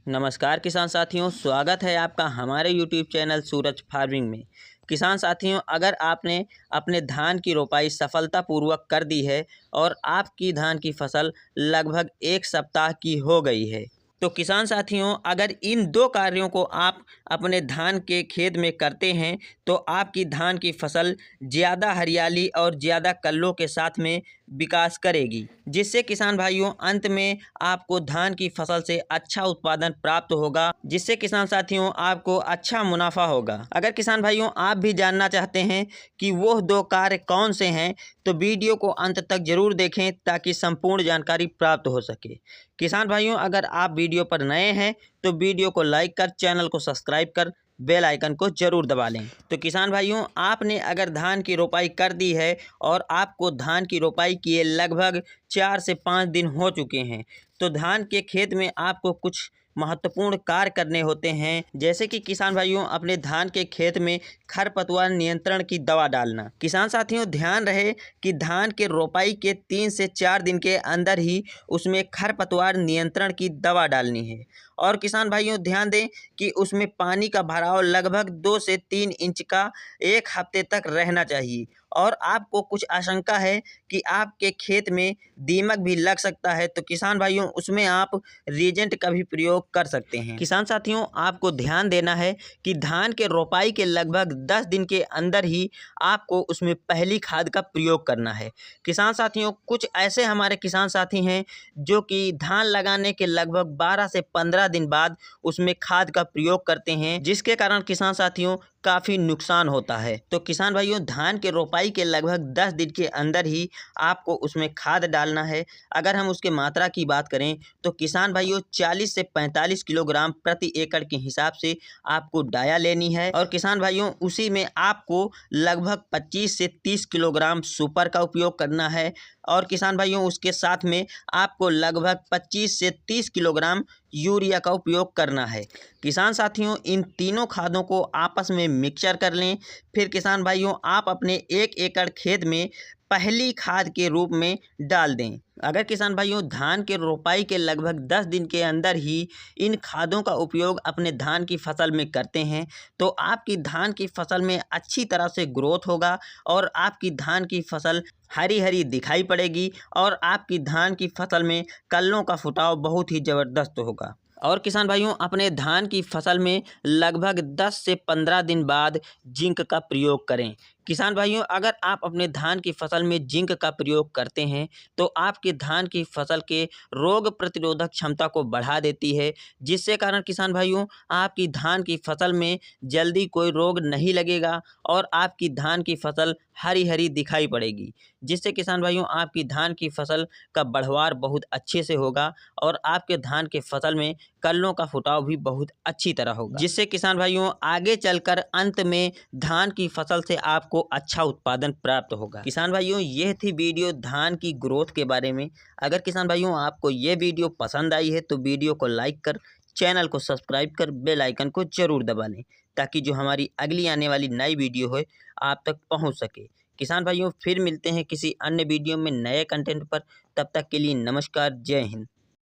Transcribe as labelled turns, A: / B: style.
A: नमस्कार किसान साथियों, स्वागत है आपका हमारे यूट्यूब चैनल सूरज फार्मिंग में। किसान साथियों, अगर आपने अपने धान की रोपाई सफलतापूर्वक कर दी है और आपकी धान की फसल लगभग 1 सप्ताह की हो गई है, तो किसान साथियों, अगर इन 2 कार्यों को आप अपने धान के खेत में करते हैं तो आपकी धान की फसल ज़्यादा हरियाली और ज़्यादा कल्लों के साथ में विकास करेगी, जिससे किसान भाइयों अंत में आपको धान की फसल से अच्छा उत्पादन प्राप्त होगा, जिससे किसान साथियों आपको अच्छा मुनाफा होगा। अगर किसान भाइयों आप भी जानना चाहते हैं कि वो 2 कार्य कौन से हैं, तो वीडियो को अंत तक जरूर देखें ताकि संपूर्ण जानकारी प्राप्त हो सके। किसान भाइयों, अगर आप वीडियो पर नए हैं तो वीडियो को लाइक कर, चैनल को सब्सक्राइब कर, बेल आइकन को जरूर दबा लें। तो किसान भाइयों, आपने अगर धान की रोपाई कर दी है और आपको धान की रोपाई किए लगभग 4 से 5 दिन हो चुके हैं, तो धान के खेत में आपको कुछ महत्वपूर्ण कार्य करने होते हैं, जैसे कि किसान भाइयों अपने धान के खेत में खरपतवार नियंत्रण की दवा डालना। किसान साथियों, ध्यान रहे कि धान के रोपाई के 3 से 4 दिन के अंदर ही उसमें खरपतवार नियंत्रण की दवा डालनी है। और किसान भाइयों ध्यान दें कि उसमें पानी का भराव लगभग 2 से 3 इंच का 1 हफ्ते तक रहना चाहिए। और आपको कुछ आशंका है कि आपके खेत में दीमक भी लग सकता है, तो किसान भाइयों उसमें आप रीजेंट का भी प्रयोग कर सकते हैं। किसान साथियों, आपको ध्यान देना है कि धान के रोपाई के लगभग 10 दिन के अंदर ही आपको उसमें पहली खाद का प्रयोग करना है। किसान साथियों, कुछ ऐसे हमारे किसान साथी हैं जो कि धान लगाने के लगभग 12 से 15 दिन बाद उसमें खाद का प्रयोग करते हैं, जिसके कारण किसान साथियों काफ़ी नुकसान होता है। तो किसान भाइयों, धान के रोपाई के लगभग 10 दिन के अंदर ही आपको उसमें खाद डालना है। अगर हम उसके मात्रा की बात करें तो किसान भाइयों 40 से 45 किलोग्राम प्रति एकड़ के हिसाब से आपको डाया लेनी है। और किसान भाइयों उसी में आपको लगभग 25 से 30 किलोग्राम सुपर का उपयोग करना है। और किसान भाइयों उसके साथ में आपको लगभग 25 से 30 किलोग्राम यूरिया का उपयोग करना है। किसान साथियों, इन तीनों खादों को आपस में मिक्सचर कर लें। फिर किसान भाइयों आप अपने 1 एकड़ खेत में पहली खाद के रूप में डाल दें। अगर किसान भाइयों धान के रोपाई के लगभग 10 दिन के अंदर ही इन खादों का उपयोग अपने धान की फसल में करते हैं, तो आपकी धान की फसल में अच्छी तरह से ग्रोथ होगा और आपकी धान की फसल हरी हरी दिखाई पड़ेगी और आपकी धान की फसल में कल्लों का फुटाव बहुत ही ज़बरदस्त होगा। और किसान भाइयों अपने धान की फसल में लगभग 10 से 15 दिन बाद जिंक का प्रयोग करें। किसान भाइयों, अगर आप अपने धान की फसल में जिंक का प्रयोग करते हैं तो आपके धान की फसल के रोग प्रतिरोधक क्षमता को बढ़ा देती है, जिससे कारण किसान भाइयों आपकी धान की फसल में जल्दी कोई रोग नहीं लगेगा और आपकी धान की फसल हरी हरी दिखाई पड़ेगी, जिससे किसान भाइयों आपकी धान की फसल का बढ़वार बहुत अच्छे से होगा और आपके धान के फसल में कल्लों का फुटाव भी बहुत अच्छी तरह होगा, जिससे किसान भाइयों आगे चलकर अंत में धान की फसल से आपको अच्छा उत्पादन प्राप्त होगा। किसान भाइयों यह थी वीडियो धान की ग्रोथ के बारे में। अगर किसान भाइयों आपको ये वीडियो पसंद आई है तो वीडियो को लाइक कर, चैनल को सब्सक्राइब कर, बेल आइकन को जरूर दबा लें ताकि जो हमारी अगली आने वाली नई वीडियो हो आप तक पहुंच सके। किसान भाइयों फिर मिलते हैं किसी अन्य वीडियो में नए कंटेंट पर। तब तक के लिए नमस्कार, जय हिंद।